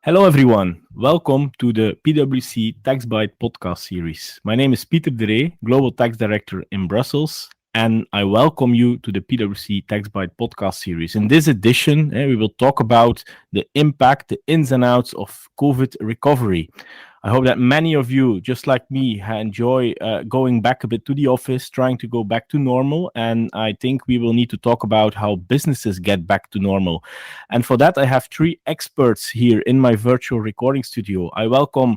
Hello, everyone. Welcome to the PwC Tax Bite podcast series. My name is Pieter de Ree, Global Tax Director in Brussels, and I welcome you to the PwC Tax Bite podcast series. In this edition, we will talk about the impact, the ins and outs of COVID recovery. I hope that many of you, just like me, enjoy going back a bit to the office, trying to go back to normal. And I think we will need to talk about how businesses get back to normal. And for that, I have three experts here in my virtual recording studio. I welcome,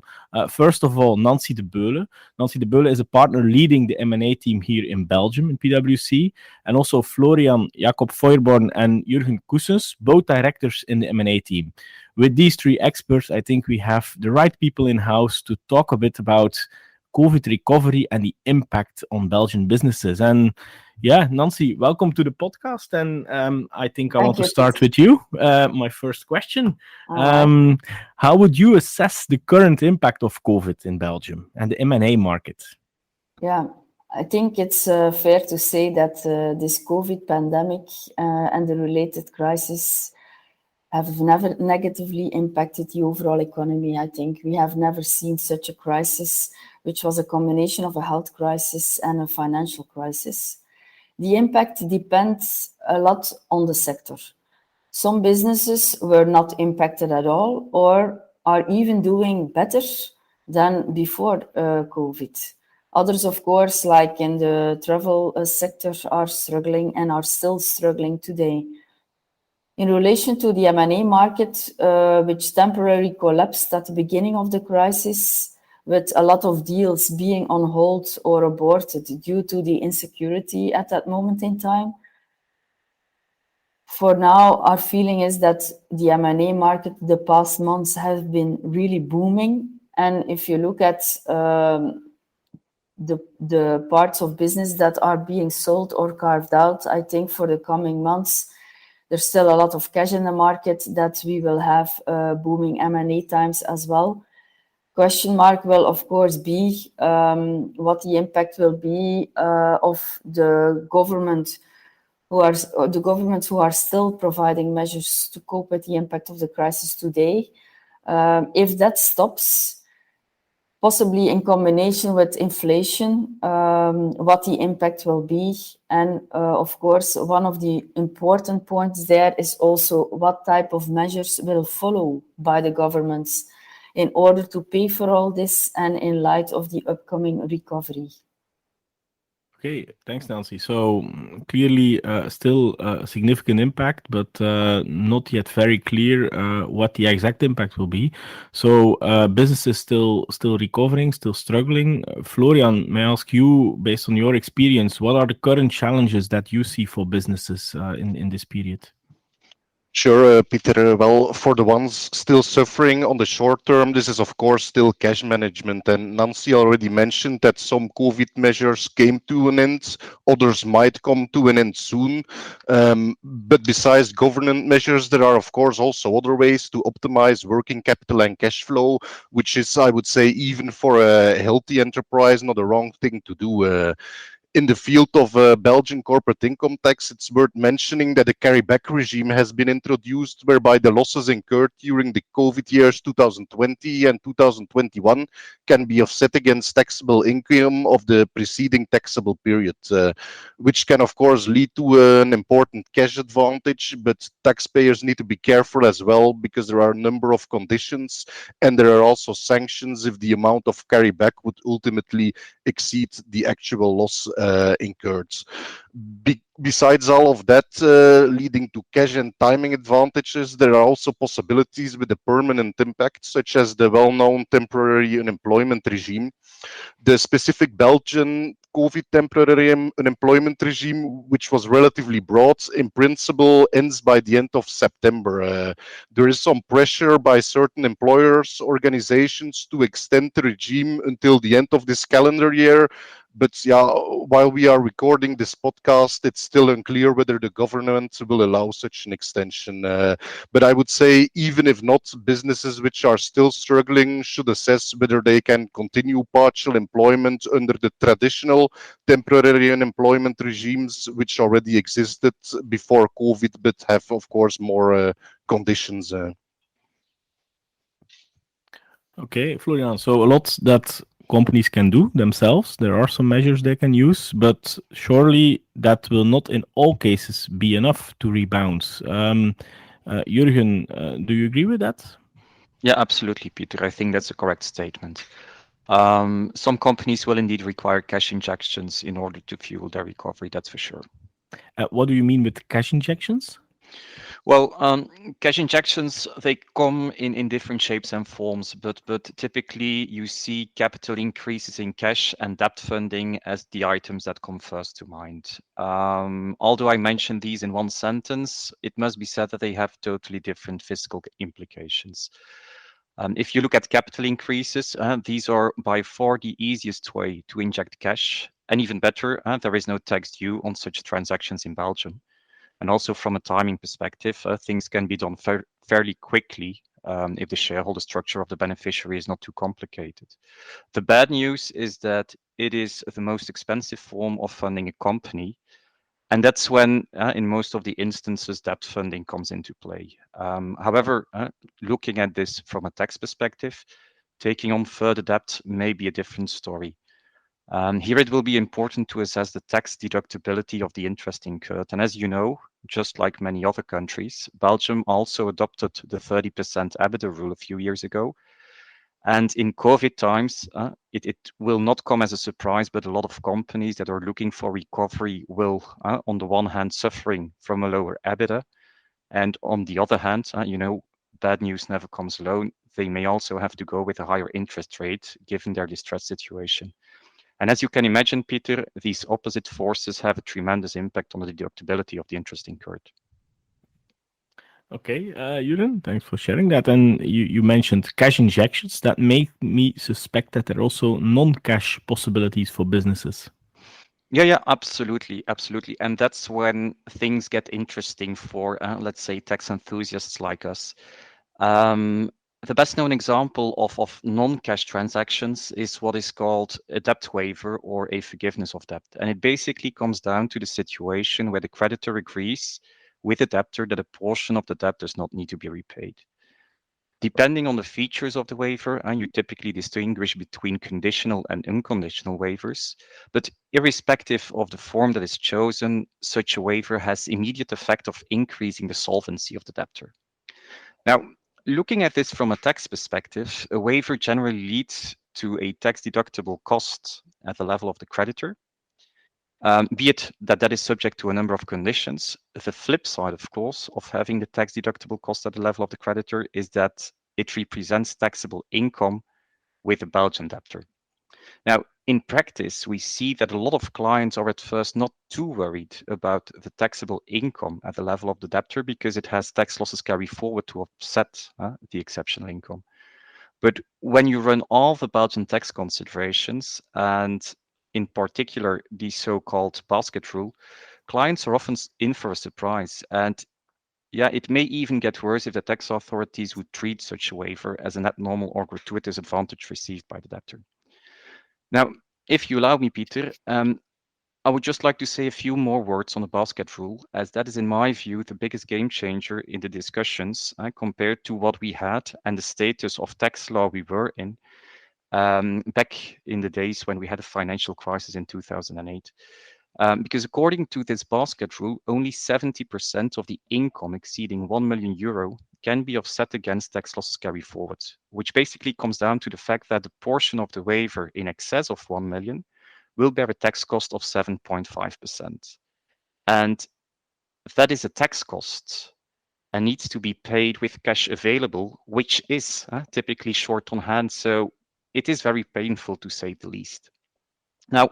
first of all, Nancy de Beule. Nancy de Beule is a partner leading the M&A team here in Belgium in PwC. And also Florian, Jacobfeuerborn, and Jurgen, both directors in the M&A team. With these three experts, I think we have the right people in-house to talk a bit about COVID recovery and the impact on Belgian businesses. And yeah, Nancy, welcome to the podcast. And I think I want Thank to you. start with you. My first question. All right. How would you assess the current impact of COVID in Belgium and the M&A market? Yeah, I think it's fair to say that this COVID pandemic and the related crisis have never negatively impacted the overall economy. I think we have never seen such a crisis, which was a combination of a health crisis and a financial crisis. The impact depends a lot on the sector. Some businesses were not impacted at all or are even doing better than before COVID. Others, of course, like in the travel sector, are struggling and are still struggling today. In relation to the M&A market, which temporarily collapsed at the beginning of the crisis, with a lot of deals being on hold or aborted due to the insecurity at that moment in time. For now, our feeling is that the M&A market the past months have been really booming. And if you look at the parts of business that are being sold or carved out, I think for the coming months, there's still a lot of cash in the market that we will have booming M&A times as well. Question mark will, of course, be what the impact will be of the governments who are still providing measures to cope with the impact of the crisis today. If that stops, possibly in combination with inflation, what the impact will be. And of course, one of the important points there is also what type of measures will follow by the governments in order to pay for all this and in light of the upcoming recovery. Okay, thanks, Nancy. So clearly still a significant impact, but not yet very clear what the exact impact will be. So businesses still recovering, still struggling. Florian, may I ask you, based on your experience, what are the current challenges that you see for businesses in this period? Sure, Peter. Well, for the ones still suffering on the short term, this is of course still cash management. And Nancy already mentioned that some COVID measures came to an end, others might come to an end soon. But besides government measures, there are of course also other ways to optimize working capital and cash flow, which is, I would say, even for a healthy enterprise, not a wrong thing to do. In the field of Belgian corporate income tax, it's worth mentioning that a carryback regime has been introduced whereby the losses incurred during the COVID years 2020 and 2021 can be offset against taxable income of the preceding taxable period, which can of course lead to an important cash advantage, but taxpayers need to be careful as well because there are a number of conditions and there are also sanctions if the amount of carryback would ultimately exceed the actual loss incurred. Besides all of that, leading to cash and timing advantages, there are also possibilities with a permanent impact, such as the well-known temporary unemployment regime. The specific Belgian COVID temporary unemployment regime, which was relatively broad, in principle ends by the end of September. There is some pressure by certain employers, organizations to extend the regime until the end of this calendar year. But yeah, while we are recording this podcast, it's still unclear whether the government will allow such an extension. But I would say, even if not, businesses which are still struggling should assess whether they can continue partial employment under the traditional temporary unemployment regimes, which already existed before COVID, but have, of course, more conditions. Okay, Florian. So a lot that companies can do themselves. There are some measures they can use, but surely that will not in all cases be enough to rebound. Jurgen, do you agree with that? Yeah, absolutely, Peter. I think that's a correct statement. Some companies will indeed require cash injections in order to fuel their recovery, that's for sure. What do you mean with cash injections? Well, cash injections, they come in different shapes and forms, but typically you see capital increases in cash and debt funding as the items that come first to mind. Although I mentioned these in one sentence, it must be said that they have totally different fiscal implications. If you look at capital increases, these are by far the easiest way to inject cash. And even better, there is no tax due on such transactions in Belgium. And also from a timing perspective, things can be done fairly quickly if the shareholder structure of the beneficiary is not too complicated. The bad news is that it is the most expensive form of funding a company. And that's when, in most of the instances, debt funding comes into play. However, looking at this from a tax perspective, taking on further debt may be a different story. Here it will be important to assess the tax deductibility of the interest incurred. And as you know, just like many other countries, Belgium also adopted the 30% EBITDA rule a few years ago. And in COVID times, it will not come as a surprise, but a lot of companies that are looking for recovery will, on the one hand, suffering from a lower EBITDA. And on the other hand, bad news never comes alone. They may also have to go with a higher interest rate given their distressed situation. And as you can imagine, Peter, these opposite forces have a tremendous impact on the deductibility of the interest incurred. Okay, Jurgen, thanks for sharing that. And you mentioned cash injections that make me suspect that there are also non-cash possibilities for businesses. Yeah, absolutely. And that's when things get interesting for, let's say, tax enthusiasts like us. The best known example of non-cash transactions is what is called a debt waiver or a forgiveness of debt. And it basically comes down to the situation where the creditor agrees with the debtor that a portion of the debt does not need to be repaid. Depending on the features of the waiver, and you typically distinguish between conditional and unconditional waivers. But irrespective of the form that is chosen, such a waiver has immediate effect of increasing the solvency of the debtor. Now, looking at this from a tax perspective, a waiver generally leads to a tax deductible cost at the level of the creditor, be it that is subject to a number of conditions. The flip side, of course, of having the tax deductible cost at the level of the creditor is that it represents taxable income with a Belgian debtor. Now, in practice, we see that a lot of clients are at first not too worried about the taxable income at the level of the debtor because it has tax losses carry forward to offset the exceptional income. But when you run all the Belgian tax considerations, and in particular the so-called basket rule, clients are often in for a surprise. And yeah, it may even get worse if the tax authorities would treat such a waiver as a net normal or gratuitous advantage received by the debtor. Now, if you allow me, Peter, I would just like to say a few more words on the basket rule, as that is, in my view, the biggest game changer in the discussions compared to what we had and the status of tax law we were in back in the days when we had a financial crisis in 2008. Because according to this basket rule, only 70% of the income exceeding 1 million euro can be offset against tax losses carry forward, which basically comes down to the fact that the portion of the waiver in excess of 1 million will bear a tax cost of 7.5%. And that is a tax cost and needs to be paid with cash available, which is typically short on hand. So it is very painful to say the least. Now,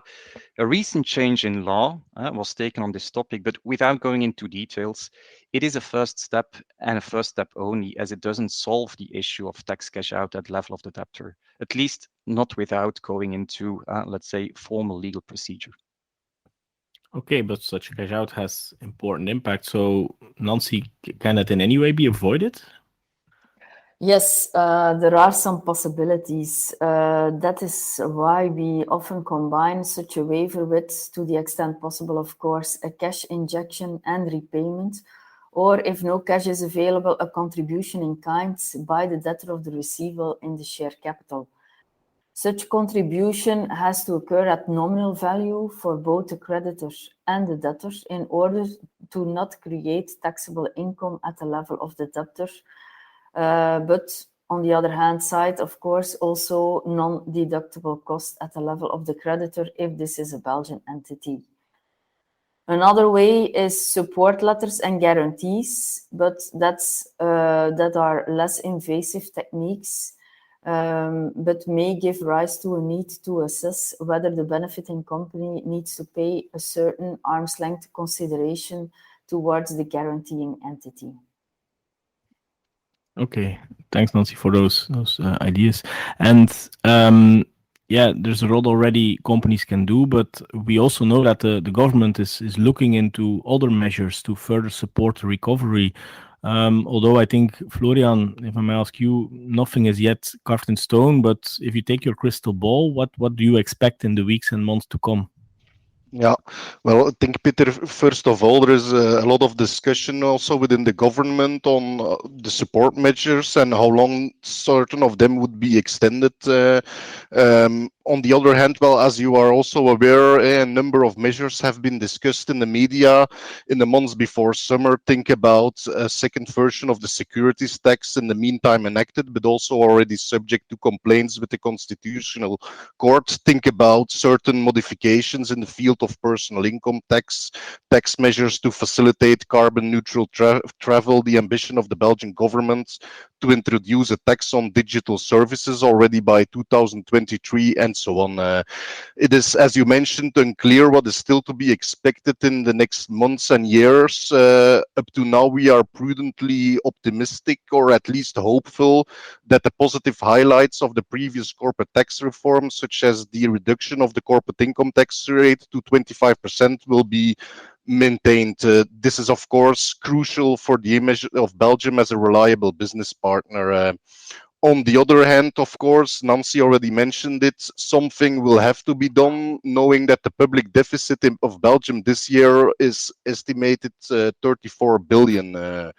a recent change in law was taken on this topic, but without going into details, it is a first step and a first step only, as it doesn't solve the issue of tax cash out at the level of the debtor, at least not without going into, let's say, formal legal procedure. Okay, but such cash out has important impact. So, Nancy, can it in any way be avoided? Yes, there are some possibilities. That is why we often combine such a waiver with, to the extent possible, of course, a cash injection and repayment, or if no cash is available, a contribution in kind by the debtor of the receivable in the share capital. Such contribution has to occur at nominal value for both the creditor and the debtor in order to not create taxable income at the level of the debtor, but on the other hand side, of course, also non-deductible cost at the level of the creditor if this is a Belgian entity. Another way is support letters and guarantees, but that are less invasive techniques, but may give rise to a need to assess whether the benefiting company needs to pay a certain arm's length consideration towards the guaranteeing entity. Okay, thanks, Nancy, for those ideas. And there's a lot already companies can do, but we also know that the government is looking into other measures to further support the recovery. Although I think, Florian, if I may ask you, nothing is yet carved in stone, but if you take your crystal ball, what do you expect in the weeks and months to come? Yeah, well, I think, Peter, first of all, there is a lot of discussion also within the government on the support measures and how long certain of them would be extended. On the other hand, well, as you are also aware, a number of measures have been discussed in the media in the months before summer. Think about a second version of the securities tax in the meantime enacted, but also already subject to complaints with the Constitutional Court. Think about certain modifications in the field of personal income tax measures to facilitate carbon neutral travel, the ambition of the Belgian government to introduce a tax on digital services already by 2023, and so on. It is, as you mentioned, unclear what is still to be expected in the next months and years. Up to now, we are prudently optimistic, or at least hopeful, that the positive highlights of the previous corporate tax reform, such as the reduction of the corporate income tax rate to 25%, will be maintained. This is, of course, crucial for the image of Belgium as a reliable business partner. On the other hand, of course, Nancy already mentioned it, something will have to be done, knowing that the public deficit of Belgium this year is estimated 34 billion.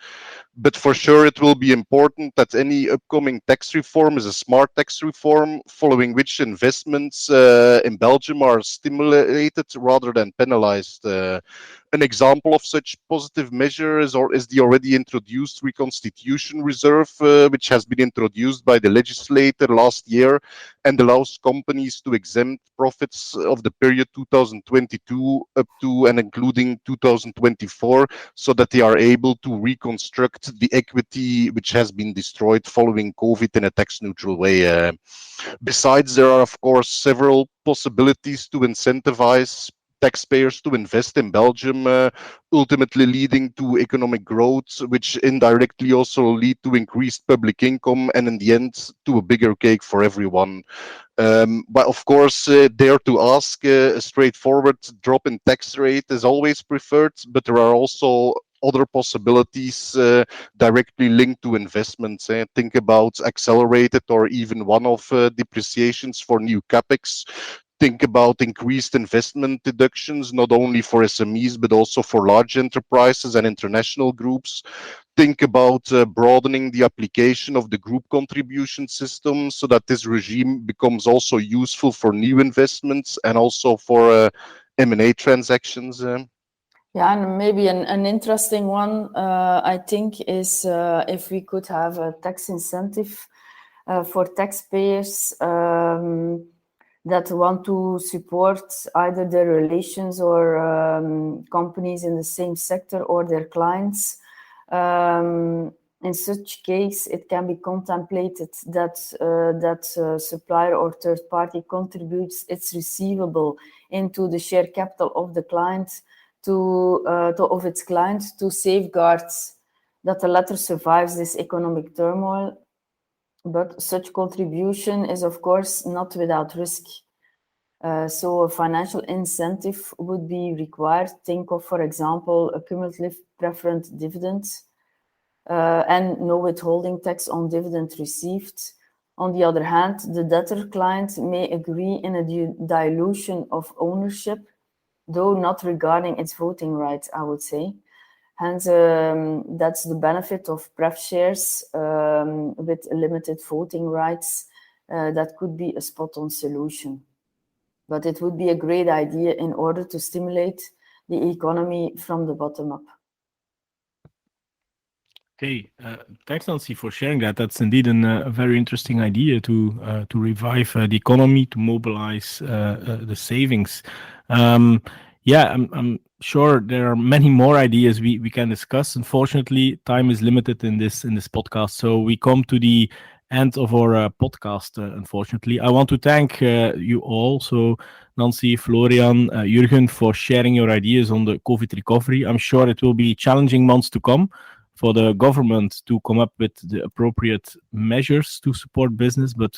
But for sure, it will be important that any upcoming tax reform is a smart tax reform, following which investments in Belgium are stimulated rather than penalized. An example of such positive measure is the already introduced reconstitution reserve, which has been introduced by the legislator last year and allows companies to exempt profits of the period 2022 up to and including 2024, so that they are able to reconstruct the equity which has been destroyed following COVID in a tax neutral way. Besides, there are, of course, several possibilities to incentivize taxpayers to invest in Belgium, ultimately leading to economic growth, which indirectly also lead to increased public income and in the end to a bigger cake for everyone. But of course, dare to ask, a straightforward drop in tax rate is always preferred, but there are also other possibilities directly linked to investments. Think about accelerated or even one-off depreciations for new capex. Think about increased investment deductions, not only for SMEs, but also for large enterprises and international groups. Think about broadening the application of the group contribution system so that this regime becomes also useful for new investments and also for M&A transactions. Yeah, and maybe an interesting one, I think, is if we could have a tax incentive for taxpayers that want to support either their relations or companies in the same sector or their clients. In such case, it can be contemplated that supplier or third party contributes its receivable into the share capital of the client of its client to safeguard that the latter survives this economic turmoil. But such contribution is, of course, not without risk. So a financial incentive would be required. Think of, for example, a cumulative preferent dividend and no withholding tax on dividend received. On the other hand, the debtor client may agree in a dilution of ownership, though not regarding its voting rights, I would say. Hence, that's the benefit of pref shares with limited voting rights. That could be a spot-on solution. But it would be a great idea in order to stimulate the economy from the bottom up. Okay, thanks, Nancy, for sharing that. That's indeed a very interesting idea to revive the economy, to mobilize the savings. I'm sure there are many more ideas we can discuss. Unfortunately, time is limited in this podcast, so we come to the end of our podcast. Unfortunately, I want to thank you all. So, Nancy, Florian, Jurgen, for sharing your ideas on the COVID recovery. I'm sure it will be challenging months to come for the government to come up with the appropriate measures to support business, but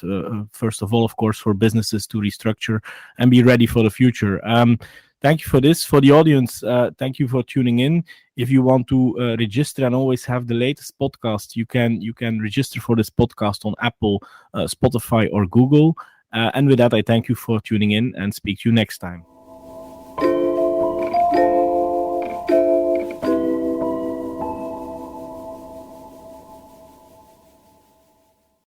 first of all, of course, for businesses to restructure and be ready for the future. Thank you for this. For the audience, thank you for tuning in. If you want to register and always have the latest podcast, you can register for this podcast on Apple, Spotify, or Google. And with that, I thank you for tuning in and speak to you next time.